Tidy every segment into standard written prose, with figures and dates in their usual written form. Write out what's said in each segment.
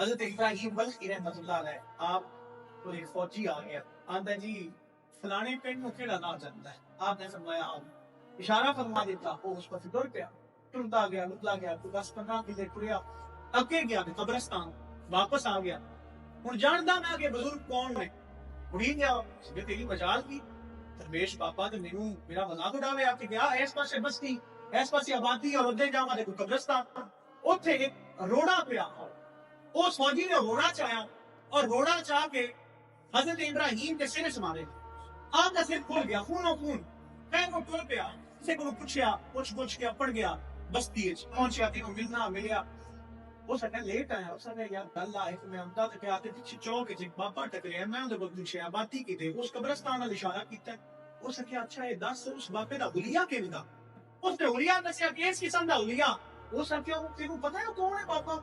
हजरत इब्राहिम बल्कि रहमतुल्लाह अलैह आप कोई फौजी आ गया आंदा जी फलाने पिंड में केड़ा ना जाता है। आपने फरमाया आप इशारा फरमा देता वो उस पर टुर गया, टुरता गया, निकला गया, तो 10-15 किले टुरिया, अके गया कब्रिस्तान, वापस आ गया। हुण जानदा मैं कि बुजुर्ग कौन ने, उड़ी गया जे तेरी मजाल की दरवेश बाबा ते मेनू मेरा मजाक उड़ावे आके गया इस पासे बस्ती, इस पासे आबादी और उधर जावा देखो कब्रिस्तान, उथे एक रोड़ा पिया। उस फौजी ने रोड़ा चाया और रोड़ा चाह के हजरत इब्राहिम के सिर मारे, आपका सिर खुल गया, खूनो खून, खैर वो टुर पिया। किसी को पूछया, पूछ के पड़ गया बस्ती पहुंचा, तेनों मिलना मिलिया। उस अगर लेट आया, उस अगर यार गल आए कि मैं आंदा ते आते पीछे चौक च बाबा टकरिया, मैं उहदे कोल पूछया बाती कीते, उस कब्रिस्तान वाल इशारा कीता। उस आख्या अच्छा ये दस उस बाबे दा हुलिया किवें दा? उसने हुलिया दस्या कि इस किस्म दा हुलिया। उस आख्या तेनों पता है कौन है बाबा?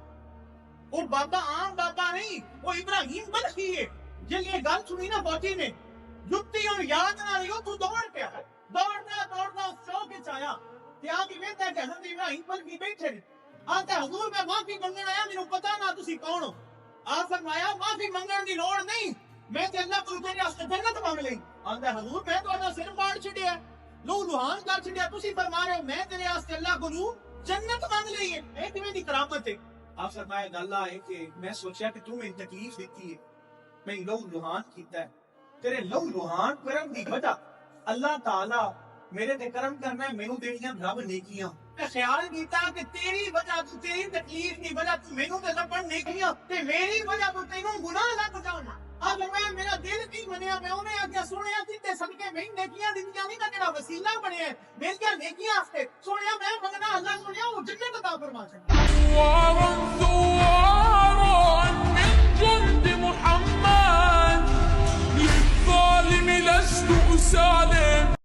वो बाबा आम बाबा नहीं, वो इब्राहिम बल्कि है। जिल ये गल सुनी ना फौजी ने, जुत्ती और याद ना लियो, तू दौड़ पे आ, दौड़ना उस चौक च आया, क्या कि वेंदा है कि हजरत इब्राहिम बल्कि बैठे ने। आंदा हुजूर मैं माफी मंगण आया, मेनू पता ना तुसी कौन हो। आप फरमाया माफी मंगण दी लोड़ नहीं, मैं ते अल्लाह को तेरे वास्ते जन्नत मांग लई। आंदा हुजूर मैं तुहाडा सिर फाड़ छड़िया, लहू लुहान कर छड़िया, तुसी फरमा रहे हो मैं तेरे वास्ते अल्लाह को जन्नत मांग लई है, ए किवें दी करामत है। आप फरमाया गल है कि मैं सोचा कि तू मेरी तकलीफ दी है, मैं लहू लुहान कीता है, तेरे लहू लुहान करम दी वजह अल्लाह ताला मेरे ते करम करना है, मेनू देनियां रब नेकियां। मैं ख्याल कीता कि तेरी वजह तू, तेरी तकलीफ दी वजह तू मेनू ते लबण नेकियां ते मेरी वजह तू तेनू गुनाह लग जाना। अब मैं मेरा दिल की मनिया, मैं उन्हें आज्ञा सुनिया कि सदके मैं नेकियां दिंदियां नहीं, मैं तेरा वसीला बने है मेरियां नेकियां वास्ते सुनिया, मैं मंगना अल्लाह सुनिया वो जन्नत अता फरमा छड़ा। محمد للظالم لست أسالم